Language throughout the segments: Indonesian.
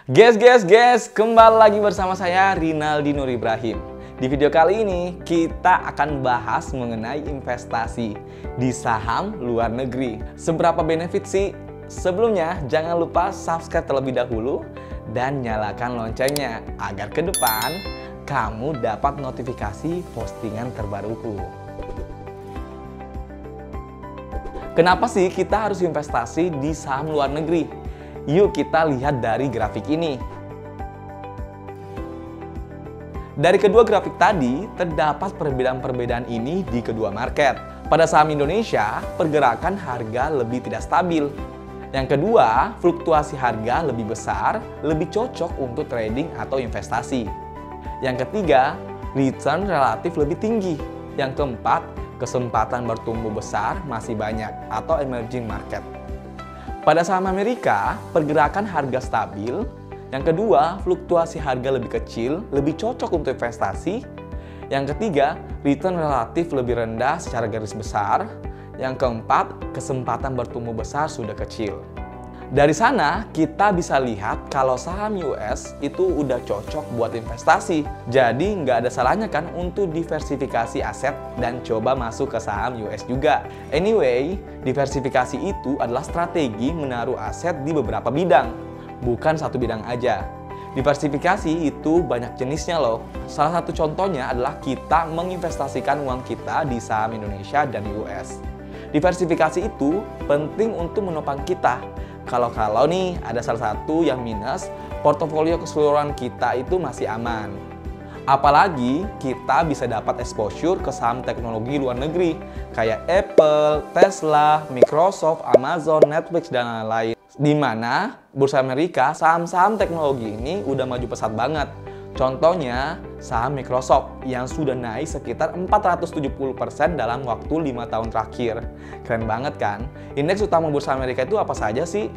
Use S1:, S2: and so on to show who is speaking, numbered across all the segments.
S1: Guys, kembali lagi bersama saya Rinaldi Nur Ibrahim. Di video kali ini kita akan bahas mengenai investasi di saham luar negeri. Seberapa benefit sih? Sebelumnya jangan lupa subscribe terlebih dahulu dan nyalakan loncengnya agar ke depan kamu dapat notifikasi postingan terbaruku. Kenapa sih kita harus investasi di saham luar negeri? Yuk kita lihat dari grafik ini. Dari kedua grafik tadi, terdapat perbedaan-perbedaan ini di kedua market. Pada saham Indonesia, pergerakan harga lebih tidak stabil. Yang kedua, fluktuasi harga lebih besar, lebih cocok untuk trading atau investasi. Yang ketiga, return relatif lebih tinggi. Yang keempat, kesempatan bertumbuh besar masih banyak atau emerging market. Pada saham Amerika, pergerakan harga stabil. Yang kedua, fluktuasi harga lebih kecil, lebih cocok untuk investasi. Yang ketiga, return relatif lebih rendah secara garis besar. Yang keempat, kesempatan bertumbuh besar sudah kecil. Dari sana, kita bisa lihat kalau saham US itu udah cocok buat investasi. Jadi, nggak ada salahnya kan untuk diversifikasi aset dan coba masuk ke saham US juga. Anyway, diversifikasi itu adalah strategi menaruh aset di beberapa bidang, bukan satu bidang aja. Diversifikasi itu banyak jenisnya loh. Salah satu contohnya adalah kita menginvestasikan uang kita di saham Indonesia dan US. Diversifikasi itu penting untuk menopang kita. Kalau nih ada salah satu yang minus, portofolio keseluruhan kita itu masih aman. Apalagi kita bisa dapat exposure ke saham teknologi luar negeri kayak Apple, Tesla, Microsoft, Amazon, Netflix, dan lain-lain. Di mana bursa Amerika saham-saham teknologi ini udah maju pesat banget. Contohnya saham Microsoft yang sudah naik sekitar 470% dalam waktu 5 tahun terakhir. Keren banget kan? Indeks utama bursa Amerika itu apa saja sih?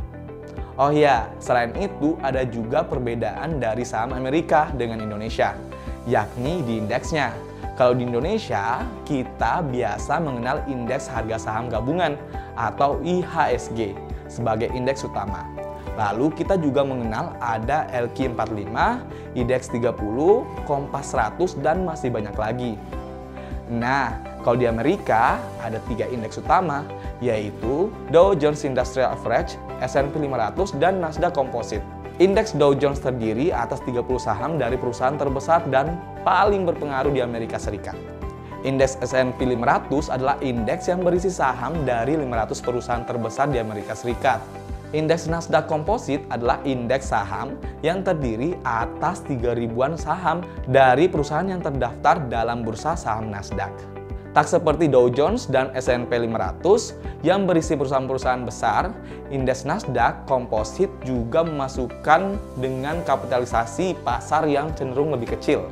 S1: Oh iya, selain itu ada juga perbedaan dari saham Amerika dengan Indonesia, yakni di indeksnya. Kalau di Indonesia, kita biasa mengenal indeks harga saham gabungan atau IHSG sebagai indeks utama. Lalu kita juga mengenal ada LQ45, IDX 30, Kompas 100, dan masih banyak lagi. Nah, kalau di Amerika ada 3 indeks utama, yaitu Dow Jones Industrial Average, S&P 500, dan Nasdaq Composite. Indeks Dow Jones terdiri atas 30 saham dari perusahaan terbesar dan paling berpengaruh di Amerika Serikat. Indeks S&P 500 adalah indeks yang berisi saham dari 500 perusahaan terbesar di Amerika Serikat. Indeks Nasdaq Composite adalah indeks saham yang terdiri atas 3.000-an saham dari perusahaan yang terdaftar dalam bursa saham Nasdaq. Tak seperti Dow Jones dan S&P 500 yang berisi perusahaan-perusahaan besar, indeks Nasdaq Composite juga memasukkan dengan kapitalisasi pasar yang cenderung lebih kecil.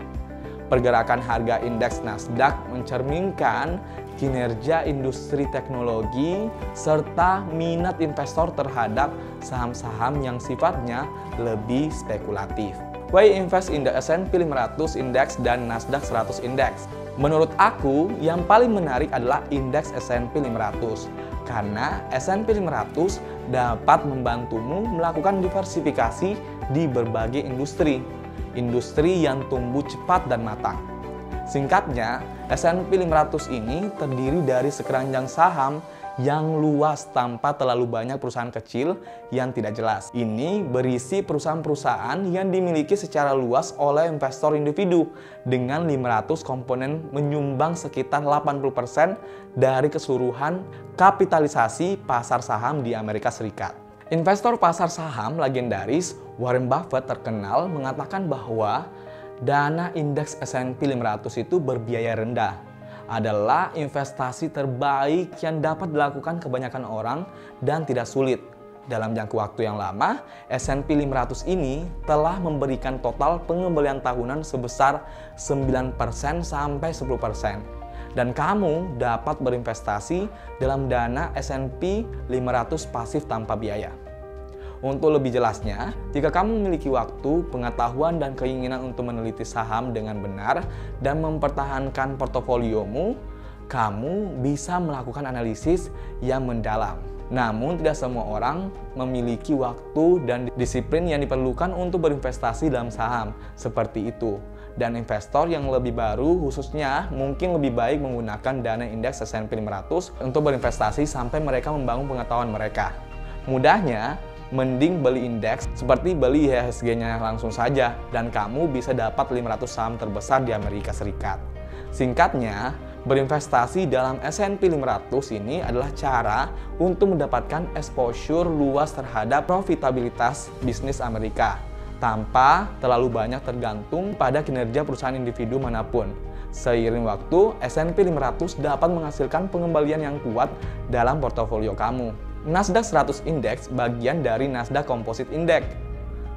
S1: Pergerakan harga indeks Nasdaq mencerminkan kinerja industri teknologi serta minat investor terhadap saham-saham yang sifatnya lebih spekulatif. Why invest in the S&P 500 Index dan Nasdaq 100 Index? Menurut aku, yang paling menarik adalah indeks S&P 500 karena S&P 500 dapat membantumu melakukan diversifikasi di berbagai industri yang tumbuh cepat dan matang. Singkatnya, S&P 500 ini terdiri dari sekeranjang saham yang luas tanpa terlalu banyak perusahaan kecil yang tidak jelas. Ini berisi perusahaan-perusahaan yang dimiliki secara luas oleh investor individu dengan 500 komponen menyumbang sekitar 80% dari keseluruhan kapitalisasi pasar saham di Amerika Serikat. Investor pasar saham legendaris Warren Buffett terkenal mengatakan bahwa dana indeks S&P 500 itu berbiaya rendah, adalah investasi terbaik yang dapat dilakukan kebanyakan orang dan tidak sulit. Dalam jangka waktu yang lama, S&P 500 ini telah memberikan total pengembalian tahunan sebesar 9% sampai 10%. Dan kamu dapat berinvestasi dalam dana S&P 500 pasif tanpa biaya. Untuk lebih jelasnya, jika kamu memiliki waktu, pengetahuan, dan keinginan untuk meneliti saham dengan benar dan mempertahankan portofoliomu, kamu bisa melakukan analisis yang mendalam. Namun tidak semua orang memiliki waktu dan disiplin yang diperlukan untuk berinvestasi dalam saham seperti itu. Dan investor yang lebih baru khususnya mungkin lebih baik menggunakan dana indeks S&P 500 untuk berinvestasi sampai mereka membangun pengetahuan mereka. Mudahnya, mending beli indeks seperti beli IHSG-nya langsung saja dan kamu bisa dapat 500 saham terbesar di Amerika Serikat. Singkatnya, berinvestasi dalam S&P 500 ini adalah cara untuk mendapatkan exposure luas terhadap profitabilitas bisnis Amerika tanpa terlalu banyak tergantung pada kinerja perusahaan individu manapun. Seiring waktu, S&P 500 dapat menghasilkan pengembalian yang kuat dalam portofolio kamu. Nasdaq 100 Index bagian dari Nasdaq Composite Index,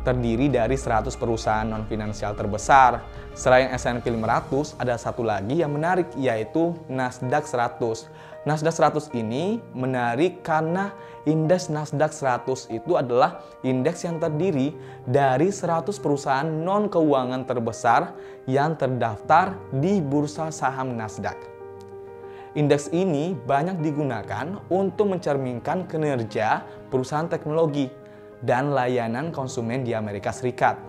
S1: terdiri dari 100 perusahaan non-finansial terbesar. Selain S&P 500, ada satu lagi yang menarik, yaitu Nasdaq 100. Nasdaq 100 ini menarik karena indeks Nasdaq 100 itu adalah indeks yang terdiri dari 100 perusahaan non-keuangan terbesar yang terdaftar di bursa saham Nasdaq. Indeks ini banyak digunakan untuk mencerminkan kinerja perusahaan teknologi dan layanan konsumen di Amerika Serikat.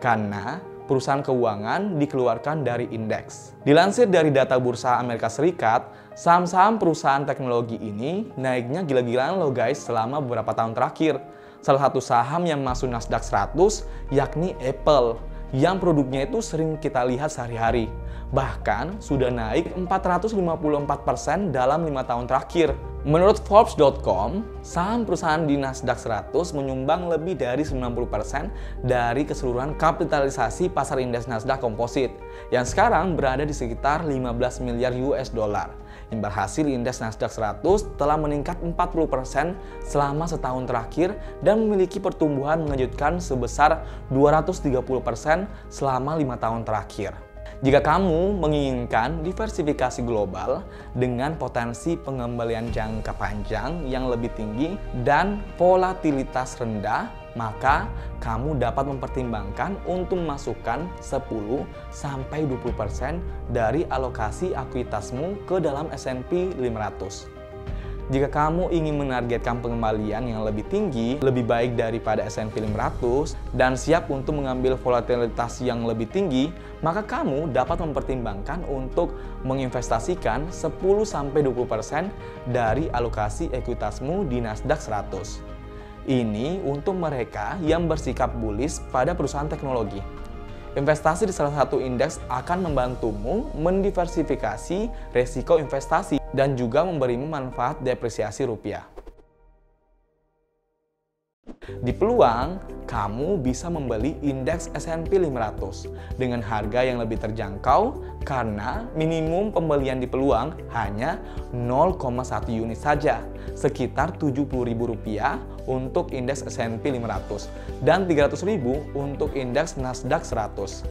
S1: Karena perusahaan keuangan dikeluarkan dari indeks. Dilansir dari data bursa Amerika Serikat, saham-saham perusahaan teknologi ini naiknya gila-gilaan loh guys selama beberapa tahun terakhir. Salah satu saham yang masuk Nasdaq 100 yakni Apple, yang produknya itu sering kita lihat sehari-hari. Bahkan sudah naik 454% dalam 5 tahun terakhir. Menurut Forbes.com, saham perusahaan di Nasdaq 100 menyumbang lebih dari 90% dari keseluruhan kapitalisasi pasar indeks Nasdaq Composite yang sekarang berada di sekitar 15 miliar US dollar. Imbal hasil indeks Nasdaq 100 telah meningkat 40% selama setahun terakhir dan memiliki pertumbuhan mengejutkan sebesar 230% selama 5 tahun terakhir. Jika kamu menginginkan diversifikasi global dengan potensi pengembalian jangka panjang yang lebih tinggi dan volatilitas rendah, maka kamu dapat mempertimbangkan untuk memasukkan 10-20% dari alokasi ekuitasmu ke dalam S&P 500. Jika kamu ingin menargetkan pengembalian yang lebih tinggi, lebih baik daripada S&P 500, dan siap untuk mengambil volatilitas yang lebih tinggi, maka kamu dapat mempertimbangkan untuk menginvestasikan 10-20% dari alokasi ekuitasmu di Nasdaq 100. Ini untuk mereka yang bersikap bullish pada perusahaan teknologi. Investasi di salah satu indeks akan membantumu mendiversifikasi resiko investasi dan juga memberimu manfaat depresiasi rupiah. Di peluang, kamu bisa membeli indeks S&P 500 dengan harga yang lebih terjangkau karena minimum pembelian di peluang hanya 0,1 unit saja, sekitar Rp70.000 untuk indeks S&P 500 dan Rp300.000 untuk indeks Nasdaq 100.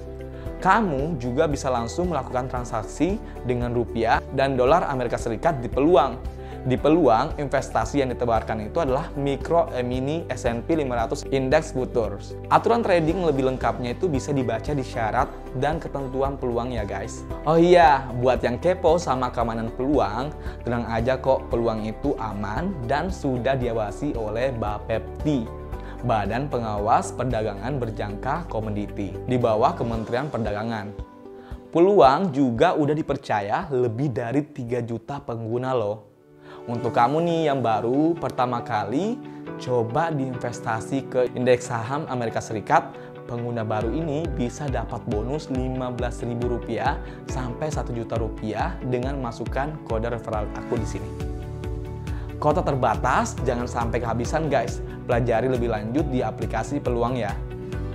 S1: Kamu juga bisa langsung melakukan transaksi dengan rupiah dan dolar Amerika Serikat di peluang. Di peluang, investasi yang ditebarkan itu adalah Micro E-mini S&P 500 Index Futures. Aturan trading lebih lengkapnya itu bisa dibaca di syarat dan ketentuan peluang ya guys. Oh iya, buat yang kepo sama keamanan peluang, tenang aja kok, peluang itu aman dan sudah diawasi oleh BAPEPTI, Badan Pengawas Perdagangan Berjangka Komoditi, di bawah Kementerian Perdagangan. Peluang juga udah dipercaya lebih dari 3 juta pengguna loh. Untuk kamu nih yang baru pertama kali coba diinvestasi ke indeks saham Amerika Serikat, pengguna baru ini bisa dapat bonus Rp15.000 sampai Rp1.000.000 dengan masukkan kode referral aku di sini. Kuota terbatas, jangan sampai kehabisan guys. Pelajari lebih lanjut di aplikasi peluang ya.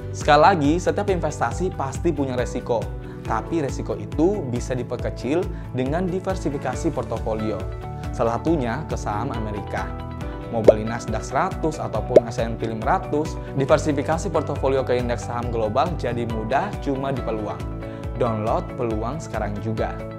S1: Sekali lagi, setiap investasi pasti punya resiko. Tapi resiko itu bisa diperkecil dengan diversifikasi portofolio. Salah satunya ke saham Amerika. Mau beli Nasdaq 100 ataupun S&P 500, diversifikasi portofolio ke indeks saham global jadi mudah cuma di peluang. Download peluang sekarang juga.